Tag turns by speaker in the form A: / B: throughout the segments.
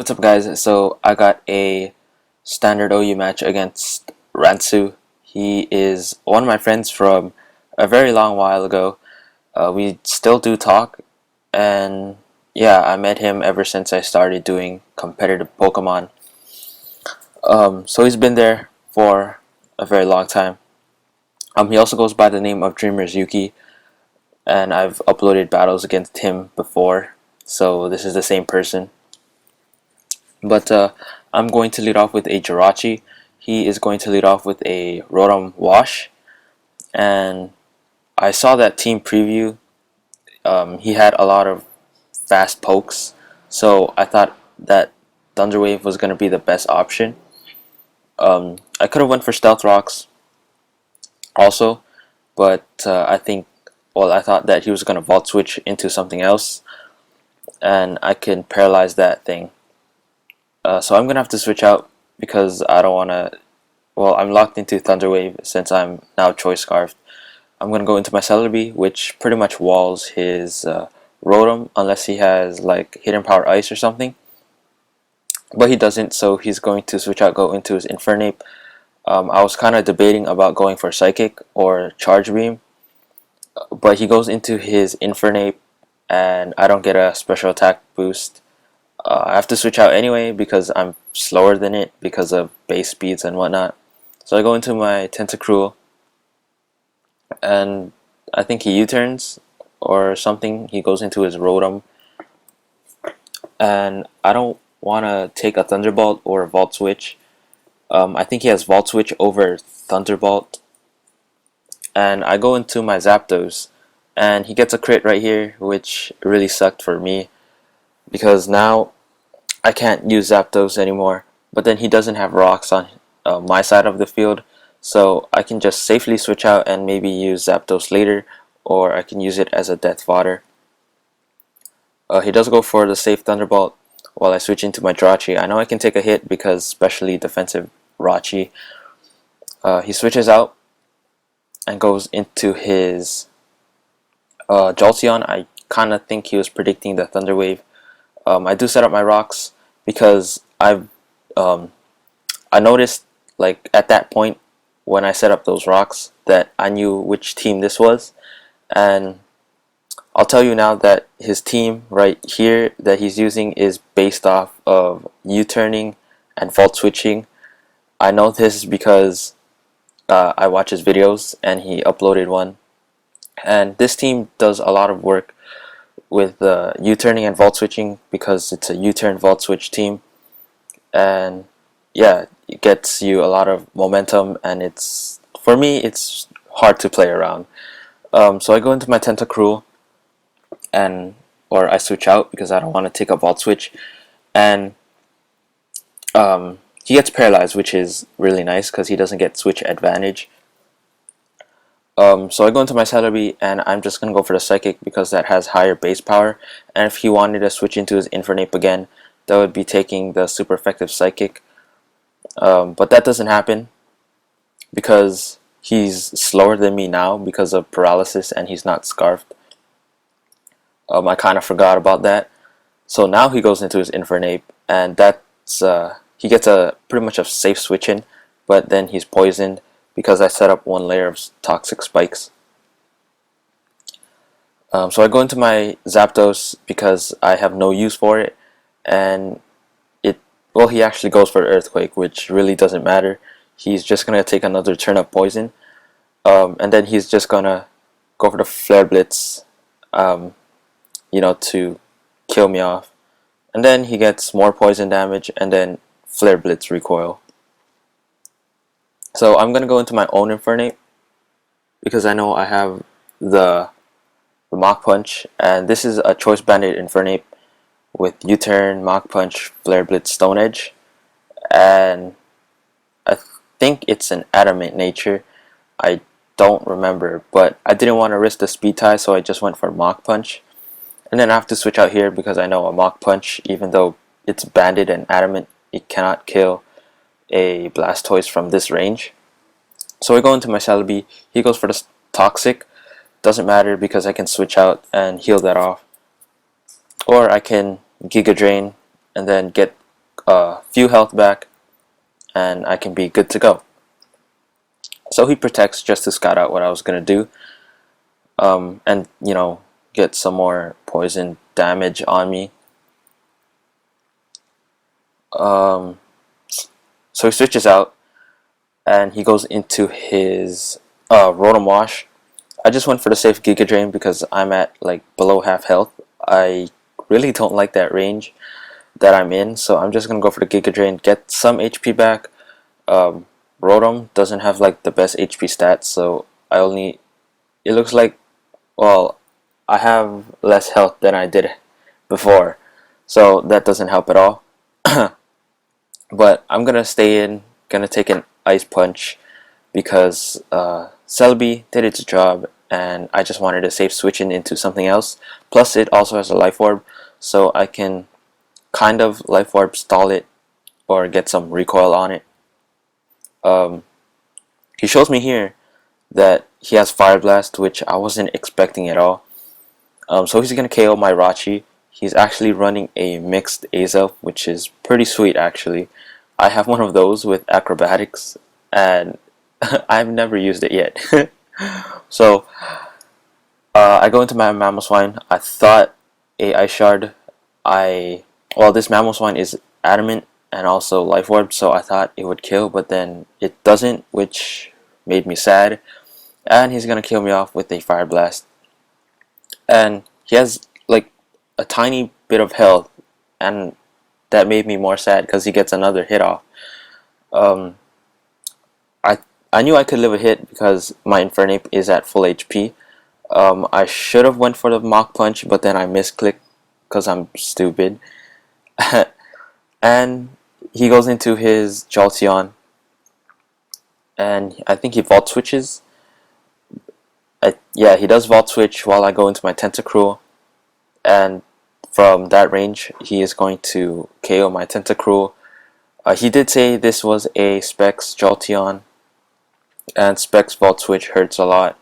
A: What's up, guys? So I got a standard OU match against Ransu. He is one of my friends from a very long while ago. We still do talk, and yeah, I met him ever since I started doing competitive Pokemon. So he's been there for a very long time. He also goes by the name of Dreamers Yuki, and I've uploaded battles against him before, so this is the same person. But I'm going to lead off with a Jirachi. He is going to lead off with a Rotom Wash. And I saw that team preview. He had a lot of fast pokes. So I thought that Thunder Wave was going to be the best option. I could have went for Stealth Rocks also. But I thought that he was going to Volt Switch into something else. And I can paralyze that thing. So I'm gonna have to switch out because I don't wanna. Well, I'm locked into Thunder Wave since I'm now Choice Scarfed. I'm gonna go into my Celebi, which pretty much walls his Rotom unless he has like Hidden Power Ice or something. But he doesn't, so he's going to switch out, go into his Infernape. I was kind of debating about going for Psychic or Charge Beam, but he goes into his Infernape, and I don't get a special attack boost. I have to switch out anyway because I'm slower than it because of base speeds and whatnot. So I go into my Tentacruel, and I think he U-turns or something. He goes into his Rotom, and I don't want to take a Thunderbolt or a Volt Switch. I think he has Volt Switch over Thunderbolt, and I go into my Zapdos, and he gets a crit right here, which really sucked for me because now I can't use Zapdos anymore. But then he doesn't have rocks on my side of the field, so I can just safely switch out and maybe use Zapdos later, or I can use it as a death fodder. He does go for the safe Thunderbolt while I switch into my Jirachi. I know I can take a hit because especially defensive Rachi. He switches out and goes into his Jolteon. I kind of think he was predicting the Thunder Wave. I do set up my rocks because I noticed like at that point when I set up those rocks that I knew which team this was, and I'll tell you now that his team right here that he's using is based off of U-turning and Volt Switching. I know this because I watch his videos and he uploaded one, and this team does a lot of work with U-turning and Volt Switching because it's a U-turn Volt Switch team, and yeah, it gets you a lot of momentum, and for me it's hard to play around. So I go into my Tentacruel, or I switch out because I don't want to take a Volt Switch, and he gets paralyzed, which is really nice because he doesn't get switch advantage. So I go into my Celebi, and I'm just going to go for the Psychic because that has higher base power, and if he wanted to switch into his Infernape again, that would be taking the super effective Psychic. But that doesn't happen because he's slower than me now because of paralysis and he's not scarfed. I kind of forgot about that. So now he goes into his Infernape, and he gets a pretty much a safe switch in, but then he's poisoned because I set up one layer of toxic spikes. So I go into my Zapdos because I have no use for it, and he actually goes for Earthquake, which really doesn't matter. He's just gonna take another turn of poison, and then he's just gonna go for the Flare Blitz, to kill me off, and then he gets more poison damage, and then Flare Blitz recoil. So I'm gonna go into my own Infernape because I know I have the Mach Punch, and this is a Choice Banded Infernape with U-turn, Mach Punch, Flare Blitz, Stone Edge, and I think it's an Adamant nature. I don't remember, but I didn't want to risk the speed tie, so I just went for Mach Punch. And then I have to switch out here because I know a Mach Punch, even though it's banded and adamant, it cannot kill a Blastoise from this range. So I go into my Celebi. He goes for the Toxic. Doesn't matter because I can switch out and heal that off. Or I can Giga Drain and then get a few health back, and I can be good to go. So he protects just to scout out what I was gonna do, and get some more poison damage on me. So he switches out, and he goes into his Rotom Wash. I just went for the safe Giga Drain because I'm at like below half health. I really don't like that range that I'm in, so I'm just gonna go for the Giga Drain, get some HP back. Rotom doesn't have like the best HP stats, so it looks like, well, I have less health than I did before, so that doesn't help at all. But I'm gonna stay in, gonna take an Ice Punch because Celebi did its job, and I just wanted to save switching into something else. Plus, it also has a Life Orb, so I can kind of Life Orb stall it or get some recoil on it. He shows me here that he has Fire Blast, which I wasn't expecting at all. So he's gonna KO my Rachi. He's actually running a mixed Azelf, which is pretty sweet actually. I have one of those with acrobatics, and I've never used it yet. So I go into my Mamoswine. I thought a Ice Shard. This Mamoswine is adamant and also Life Orb, so I thought it would kill, but then it doesn't, which made me sad. And he's gonna kill me off with a Fire Blast. And he has like a tiny bit of health, and that made me more sad because he gets another hit off. I knew I could live a hit because my Infernape is at full HP. I should have went for the Mach Punch, but then I misclicked because I'm stupid. And he goes into his Jolteon, and I think he Vault Switches. Yeah, he does Vault Switch while I go into my Tentacruel, and from that range, he is going to KO my Tentacruel. He did say this was a Specs Jolteon, and Specs Vault Switch hurts a lot.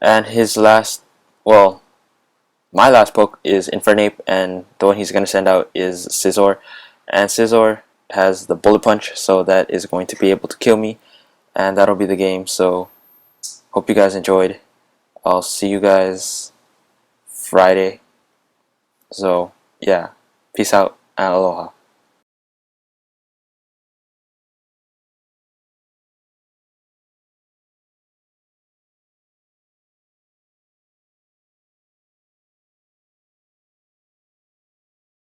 A: And my last poke is Infernape, and the one he's going to send out is Scizor. And Scizor has the Bullet Punch, so that is going to be able to kill me, and that'll be the game. So, hope you guys enjoyed. I'll see you guys Friday. So, yeah, peace out and aloha.